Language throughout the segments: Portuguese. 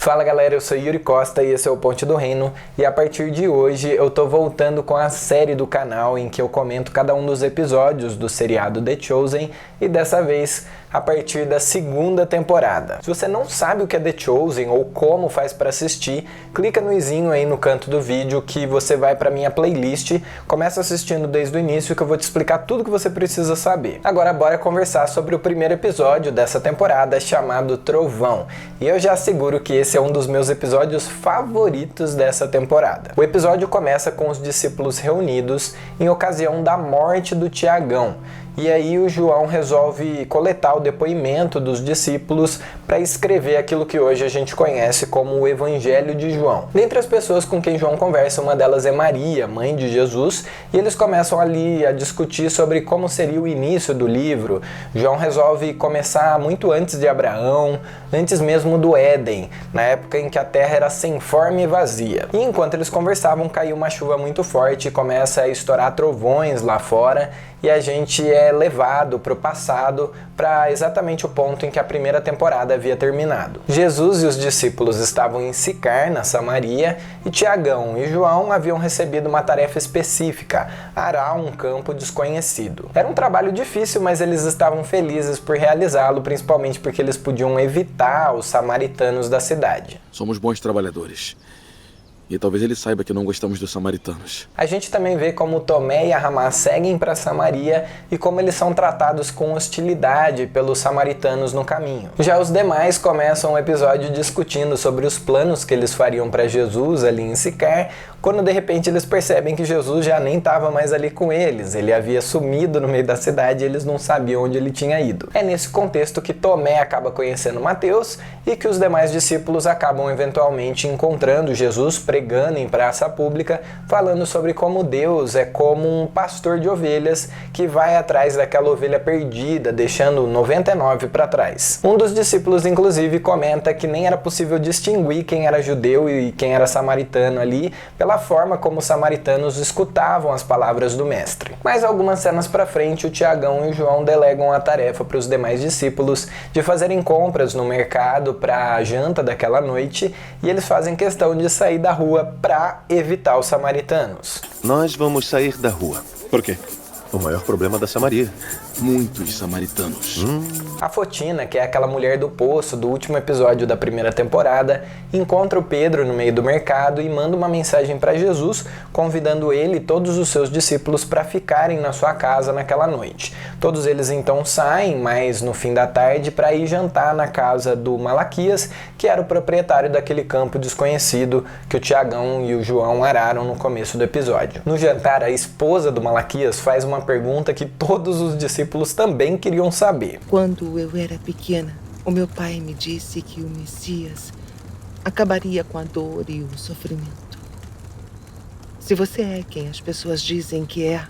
Fala galera, eu sou Yuri Costa e esse é o Ponte do Reino, e a partir de hoje eu tô voltando com a série do canal em que eu comento cada um dos episódios do seriado The Chosen, e dessa vez a partir da segunda temporada. Se você não sabe o que é The Chosen ou como faz para assistir, clica no izinho aí no canto do vídeo que você vai para minha playlist, começa assistindo desde o início que eu vou te explicar tudo que você precisa saber. Agora bora conversar sobre o primeiro episódio dessa temporada chamado Trovão, e eu já asseguro que esse é um dos meus episódios favoritos dessa temporada. O episódio começa com os discípulos reunidos em ocasião da morte do Tiagão. E aí o João resolve coletar o depoimento dos discípulos para escrever aquilo que hoje a gente conhece como o Evangelho de João. Dentre as pessoas com quem João conversa, uma delas é Maria, mãe de Jesus, e eles começam ali a discutir sobre como seria o início do livro. João resolve começar muito antes de Abraão, antes mesmo do Éden, na época em que a terra era sem forma e vazia. E enquanto eles conversavam, caiu uma chuva muito forte e começa a estourar trovões lá fora, e a gente é levado para o passado, para exatamente o ponto em que a primeira temporada havia terminado. Jesus e os discípulos estavam em Sicar, na Samaria, e Tiagão e João haviam recebido uma tarefa específica: arar um campo desconhecido. Era um trabalho difícil, mas eles estavam felizes por realizá-lo, principalmente porque eles podiam evitar os samaritanos da cidade. Somos bons trabalhadores. E talvez ele saiba que não gostamos dos samaritanos. A gente também vê como Tomé e a Ramá seguem para Samaria e como eles são tratados com hostilidade pelos samaritanos no caminho. Já os demais começam o episódio discutindo sobre os planos que eles fariam para Jesus ali em Sicar, quando de repente eles percebem que Jesus já nem estava mais ali com eles. Ele havia sumido no meio da cidade e eles não sabiam onde ele tinha ido. É nesse contexto que Tomé acaba conhecendo Mateus e que os demais discípulos acabam eventualmente encontrando Jesus pregando em praça pública, falando sobre como Deus é como um pastor de ovelhas que vai atrás daquela ovelha perdida, deixando 99 para trás. Um dos discípulos, inclusive, comenta que nem era possível distinguir quem era judeu e quem era samaritano ali, pela forma como os samaritanos escutavam as palavras do mestre. Mas algumas cenas para frente, o Tiagão e o João delegam a tarefa para os demais discípulos de fazerem compras no mercado para a janta daquela noite, e eles fazem questão de sair da rua para evitar os samaritanos. Nós vamos sair da rua. Por quê? O maior problema da Samaria. Muitos samaritanos. A Fotina, que é aquela mulher do poço do último episódio da primeira temporada, encontra o Pedro no meio do mercado e manda uma mensagem para Jesus, convidando ele e todos os seus discípulos para ficarem na sua casa naquela noite. Todos eles então saem, mas no fim da tarde, para ir jantar na casa do Malaquias, que era o proprietário daquele campo desconhecido que o Tiagão e o João araram no começo do episódio. No jantar, a esposa do Malaquias faz uma pergunta que todos os discípulos também queriam saber. Quando eu era pequena, o meu pai me disse que o Messias acabaria com a dor e o sofrimento. Se você é quem as pessoas dizem que é,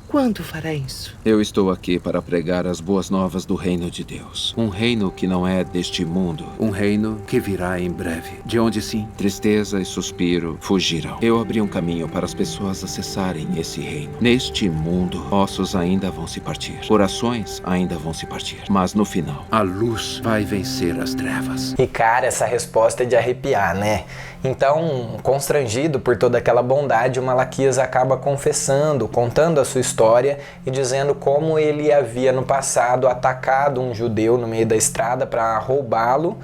quando fará isso? Eu estou aqui para pregar as boas novas do reino de Deus. Um reino que não é deste mundo. Um reino que virá em breve. De onde sim, tristeza e suspiro fugirão. Eu abri um caminho para as pessoas acessarem esse reino. Neste mundo, ossos ainda vão se partir. Corações ainda vão se partir. Mas no final, a luz vai vencer as trevas. E cara, essa resposta é de arrepiar, né? Então, constrangido por toda aquela bondade, o Malaquias acaba confessando, contando a sua história e dizendo como ele havia no passado atacado um judeu no meio da estrada para roubá-lo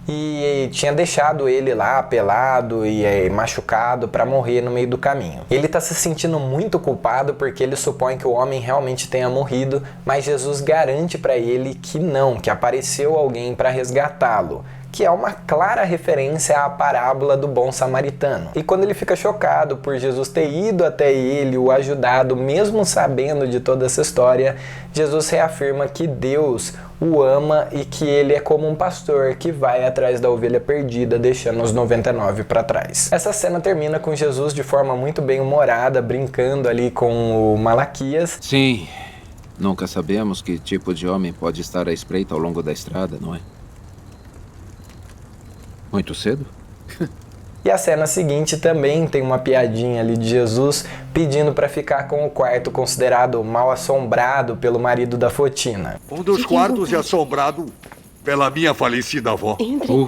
e tinha deixado ele lá pelado e machucado para morrer no meio do caminho. Ele está se sentindo muito culpado porque ele supõe que o homem realmente tenha morrido, mas Jesus garante para ele que não, que apareceu alguém para resgatá-lo, que é uma clara referência à parábola do bom samaritano. E quando ele fica chocado por Jesus ter ido até ele, o ajudado, mesmo sabendo de toda essa história, Jesus reafirma que Deus o ama e que ele é como um pastor que vai atrás da ovelha perdida, deixando os 99 para trás. Essa cena termina com Jesus de forma muito bem humorada, brincando ali com o Malaquias. Sim, nunca sabemos que tipo de homem pode estar à espreita ao longo da estrada, não é? Muito cedo? E a cena seguinte também tem uma piadinha ali de Jesus pedindo para ficar com o quarto considerado mal assombrado pelo marido da Fotina. Um dos quartos é assombrado pela minha falecida avó.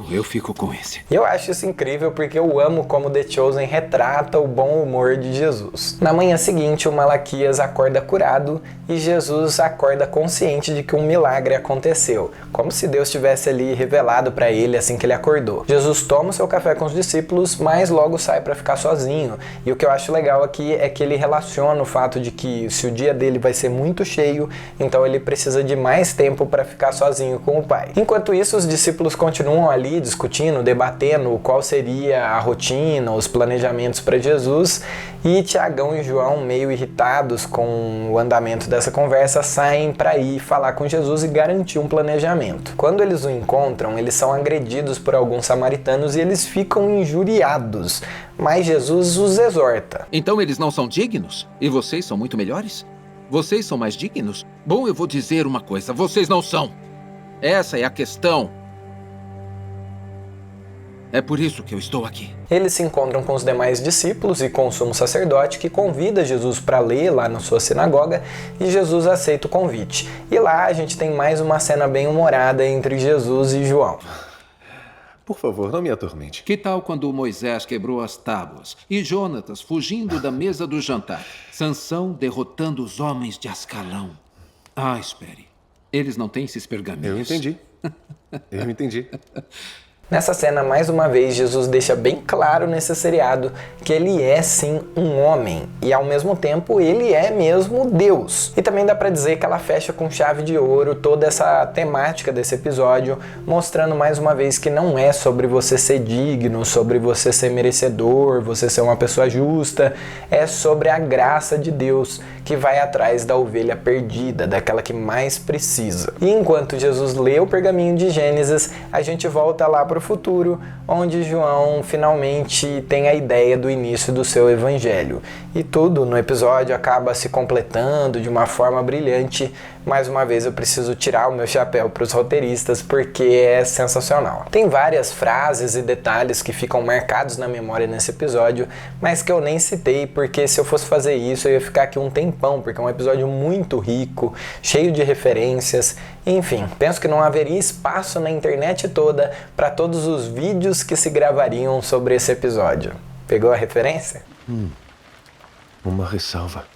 Eu fico com esse. Eu acho isso incrível porque eu amo como The Chosen retrata o bom humor de Jesus. Na manhã seguinte, o Malaquias acorda curado e Jesus acorda consciente de que um milagre aconteceu, como se Deus tivesse ali revelado para ele assim que ele acordou. Jesus toma o seu café com os discípulos, mas logo sai para ficar sozinho. E o que eu acho legal aqui é que ele relaciona o fato de que se o dia dele vai ser muito cheio, então ele precisa de mais tempo para ficar sozinho com o Pai. Enquanto isso, os discípulos continuam ali discutindo, debatendo qual seria a rotina, os planejamentos para Jesus, e Tiagão e João, meio irritados com o andamento dessa conversa, saem para ir falar com Jesus e garantir um planejamento. Quando eles o encontram, eles são agredidos por alguns samaritanos e eles ficam injuriados, mas Jesus os exorta. Então eles não são dignos? E vocês são muito melhores? Vocês são mais dignos? Bom, eu vou dizer uma coisa, vocês não são. Essa é a questão. É por isso que eu estou aqui. Eles se encontram com os demais discípulos e com o sumo sacerdote, que convida Jesus para ler lá na sua sinagoga, e Jesus aceita o convite. E lá a gente tem mais uma cena bem humorada entre Jesus e João. Por favor, não me atormente. Que tal quando Moisés quebrou as tábuas e Jonatas fugindo da mesa do jantar? Sansão derrotando os homens de Ascalão. Ah, espere. Eles não têm esses pergaminhos. Eu entendi. Eu entendi. Nessa cena, mais uma vez, Jesus deixa bem claro nesse seriado que ele é sim um homem e ao mesmo tempo ele é mesmo Deus. E também dá pra dizer que ela fecha com chave de ouro toda essa temática desse episódio, mostrando mais uma vez que não é sobre você ser digno, sobre você ser merecedor, você ser uma pessoa justa, é sobre a graça de Deus que vai atrás da ovelha perdida, daquela que mais precisa. E enquanto Jesus lê o pergaminho de Gênesis, a gente volta lá para o futuro, onde João finalmente tem a ideia do início do seu evangelho. E tudo no episódio acaba se completando de uma forma brilhante. Mais uma vez eu preciso tirar o meu chapéu para os roteiristas porque é sensacional. Tem várias frases e detalhes que ficam marcados na memória nesse episódio, mas que eu nem citei porque se eu fosse fazer isso eu ia ficar aqui um tempão, porque é um episódio muito rico, cheio de referências. Enfim, penso que não haveria espaço na internet toda para todos os vídeos que se gravariam sobre esse episódio. Pegou a referência? Uma ressalva.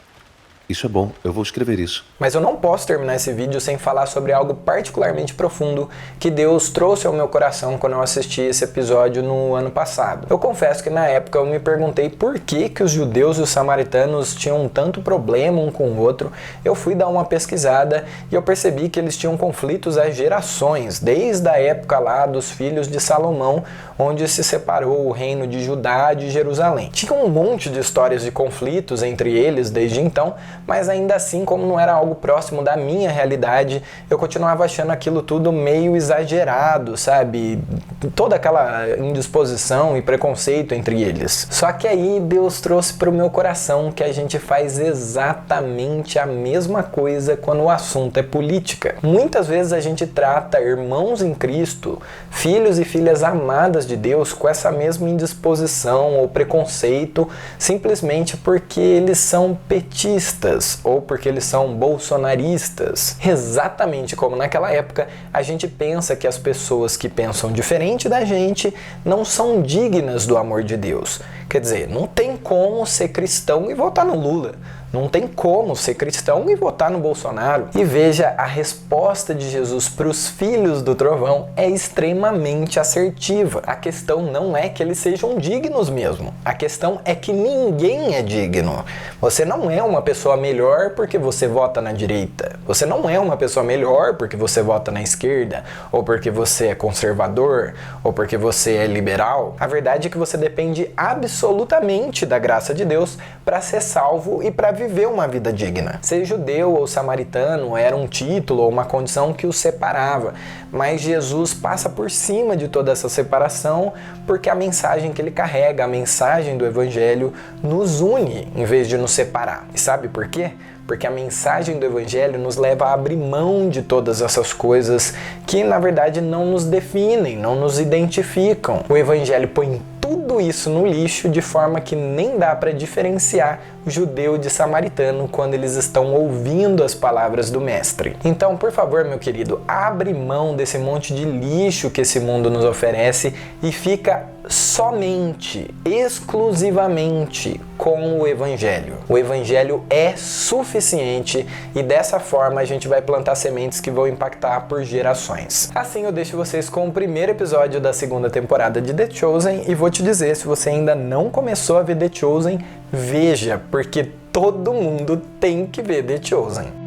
Isso é bom, eu vou escrever isso. Mas eu não posso terminar esse vídeo sem falar sobre algo particularmente profundo que Deus trouxe ao meu coração quando eu assisti esse episódio no ano passado. Eu confesso que na época eu me perguntei por que os judeus e os samaritanos tinham tanto problema um com o outro. Eu fui dar uma pesquisada e eu percebi que eles tinham conflitos há gerações, desde a época lá dos filhos de Salomão, onde se separou o reino de Judá de Jerusalém. Tinha um monte de histórias de conflitos entre eles desde então, mas ainda assim, como não era algo próximo da minha realidade, eu continuava achando aquilo tudo meio exagerado, sabe? Toda aquela indisposição e preconceito entre eles. Só que aí Deus trouxe para o meu coração que a gente faz exatamente a mesma coisa quando o assunto é política. Muitas vezes a gente trata irmãos em Cristo, filhos e filhas amadas de Deus, com essa mesma indisposição ou preconceito, simplesmente porque eles são petistas ou porque eles são bolsonaristas. Exatamente como naquela época a gente pensa que as pessoas que pensam diferente da gente não são dignas do amor de Deus. Quer dizer, não tem como ser cristão e votar no Lula. Não tem como ser cristão e votar no Bolsonaro. E veja, a resposta de Jesus para os filhos do trovão é extremamente assertiva. A questão não é que eles sejam dignos mesmo. A questão é que ninguém é digno. Você não é uma pessoa melhor porque você vota na direita. Você não é uma pessoa melhor porque você vota na esquerda, ou porque você é conservador, ou porque você é liberal. A verdade é que você depende absolutamente da graça de Deus para ser salvo e para viver uma vida digna. Ser judeu ou samaritano era um título ou uma condição que os separava, mas Jesus passa por cima de toda essa separação porque a mensagem que ele carrega, a mensagem do evangelho, nos une em vez de nos separar. E sabe por quê? Porque a mensagem do evangelho nos leva a abrir mão de todas essas coisas que na verdade não nos definem, não nos identificam. O evangelho põe tudo isso no lixo de forma que nem dá para diferenciar judeu de samaritano quando eles estão ouvindo as palavras do mestre. Então, por favor, meu querido, abre mão desse monte de lixo que esse mundo nos oferece e fica somente, exclusivamente com o Evangelho. O Evangelho é suficiente e dessa forma a gente vai plantar sementes que vão impactar por gerações. Assim eu deixo vocês com o primeiro episódio da segunda temporada de The Chosen e vou te dizer, se você ainda não começou a ver The Chosen, veja, porque todo mundo tem que ver The Chosen.